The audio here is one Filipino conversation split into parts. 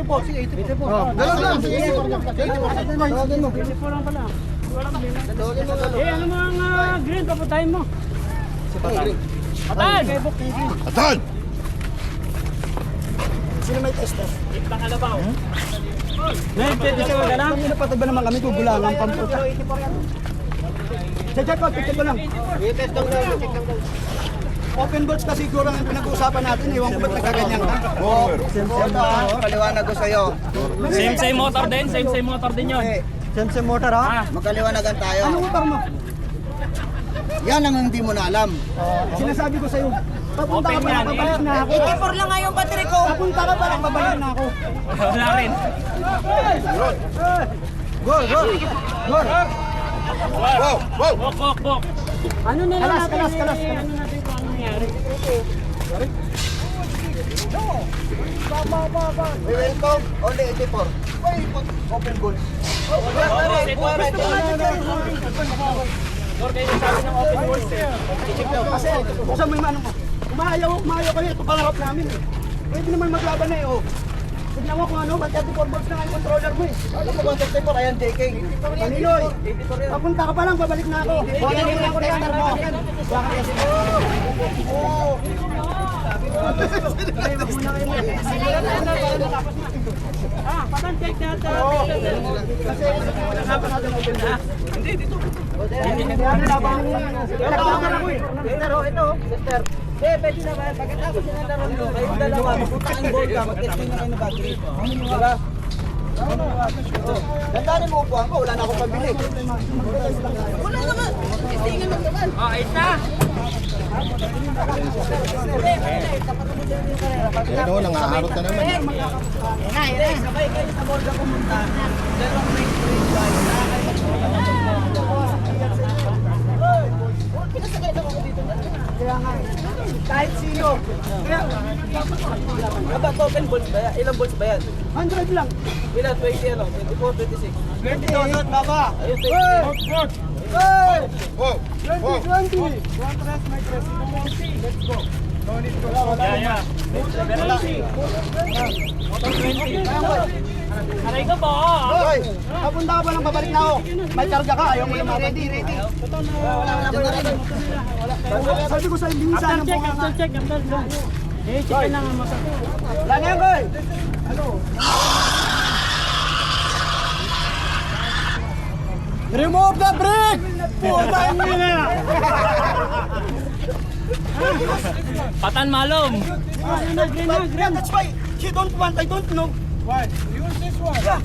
84. Sige, 84. Dalag lang. 84 lang pala. Ano mo ang green, papatayin mo. Patan! Atan! Sino may tester? Ibang alabaw. May tester ka lang? Napatag ba naman kami gugulangan pamputa? Check ko, check ko lang. I-test lang daw, check lang daw. Open balls kasi siguro ang pinag-uusapan natin, iwan ko ba't nagkaganyan ka? Oo, Paliwanag ko sa'yo. Same motor din, same motor din yun. Same motor ha? Magkaliwanagan tayo. Anong motor mo? Yan ang hindi mo na alam. Sinasabi ko sa'yo, papunta ka pa lang, babalik na ako. 84 lang nga yung battery ko. Papunta ka pa lang, babalik na ako. Wala rin. Gol! Wow! Wow! Bok. Ano na lang natin? Kalas. Ano natin kung ano nangyari? We welcome only 84. Open goals. Lord, kayo sabi ng open world eh. Kasi, buksan mo yung ano mo. Umayaw kayo, ito pangarap namin eh. Pwede naman maglaban na eh, oh. Tignan mo kung ano, 134 volts na nga yung controller mo eh. Ano mo 134? Ayan, JK. Maniloy, papunta ka pa lang, babalik na ako. Wala na ako na yan, mo. Patan, check natin. Kasi, nakapan natin open na. Hindi, dito. Ito, sister. Pwede na ba? Pagkatapos yung laro nyo, kayong dalawa, mapunta ang board ka, mag-testing na kayo na battery. Diba? Dandanin mo upuan ko, wala na akong pabili. Wala naman. Testingan lang naman. Oh, ayos na. Yan o, nangaharot na naman. Sabay kayo sa board ka pumunta. Dalawang main bridge ba? Pinasakay lang ako dito. Kaya nga, kahit sino. Kaya, Aba, open balls ba yan? Ilang balls ba yan? 100 lang. Ilan? 20 ano? 24, 26. 20,000 baba. Ayun, 20. Hey! Wow! Wow! 20! One press, my press. Let's go. No need to go. Yeah. Aray ko po. Hoy! Papunta ka pa lang, babalik na ako. May karga ka, ayaw mo lumaban. Ready. Sabi ko sa hindi sana po nga. After check. Eh, check lang ang mata. Wala na yan, boy! Ano? Remove the brake! Puta nila! Patan malom. That's why she don't want, I don't know. Why? Use this one. Yeah.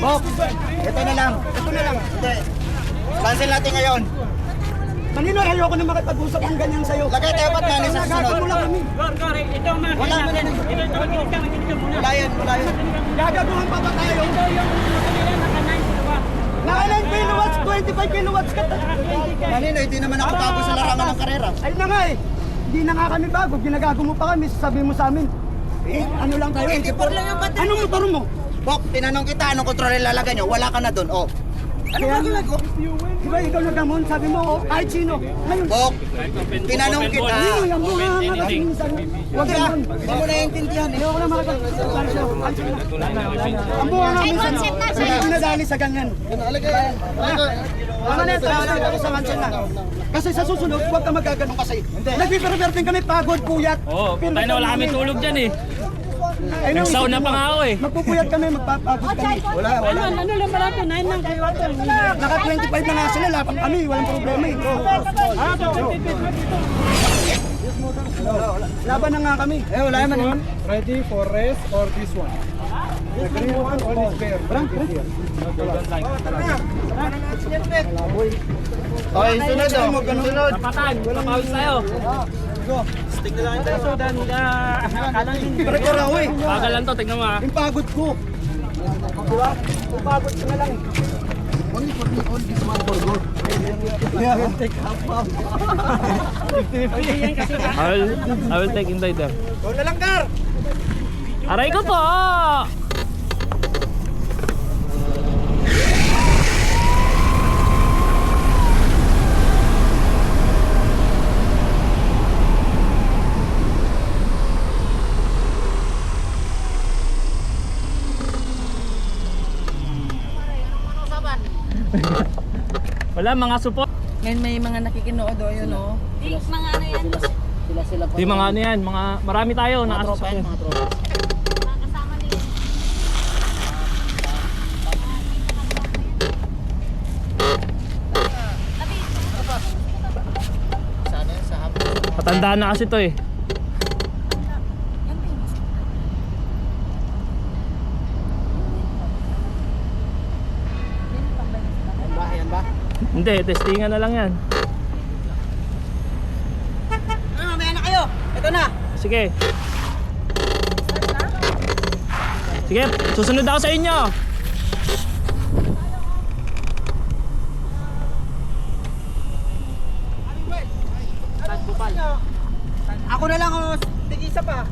Bob, ito na lang. Hindi. Cancel natin ngayon. Manino, ayoko na makipag-usap ng ganyan sa'yo. Lagay tayo ba't nanin sa Nagagawa susunod? mo lang kami. Ito man. Wala mo na. Wala yan. Gagagawan pa ba tayo? Naka 9 kilowatts, 25 kilowatts ka. Kanina, hindi naman ako bago sa larangan ng karera. Ayun na nga eh. Hindi na nga kami bago. Ginagago mo pa kami. Sasabihin mo sa amin. Eh, ano lang tayo? 24 lang yung battery. Anong motor mo? Bok, tinanong kita anong control ilalagay nyo. Wala ka na doon. Oh. Ano ba ginagawa? Di ba ikaw nagamon? Sabi mo, oh, kahit sino. Ngayon, Bok, tinanong kita. hindi, ang mga mga minsan. Huwag ganun. Hindi mo naiintindihan eh. Ayoko na makipag-usap. Ang buha nga minsan. Hindi ko nadali sa ganyan. Ano na, tayo ako sa mansion na. Kasi sa susunod, huwag ka magaganon kasi. Nagpiperverting kami, pagod, puyat. Oo, tayo na wala kami tulog dyan eh. Ayun, Nagsauna pa nga ako eh. magpupuyat kami, magpapagod kami. Ano lang pala ito? 9 lang kayo ito. Naka 25 na nga sila, lapang kami, walang problema eh. Laban na nga kami. Eh, wala naman. Ready for race or this one? The green one or this bear? Here. Okay, sunod oh. Sunod. Patan, napawis tayo. Stick na lang tayo. So, kalang hindi. Pero ako eh. Bagal lang to, tignan mo ah. Yung pagod ko. Diba? Yung pagod ko na lang. Only for me, all this one for good. Yeah, we'll take half. I will take inside there. Go na lang, Gar! Aray ko po! Wala, mga support. May mga nakikinood o yun o. Di, mga ano yan. Di mga ano yan, mga marami tayo na Mga tropa yan, mga tropa. Mga kasama nila. Sana yan sa hapon. Patandaan na kasi to eh. Yan ba? Hindi, testingan na lang yan. Mamaya na kayo. Ito na. Sige. Sige, susunod ako sa inyo. Ako na lang, tig-isa pa.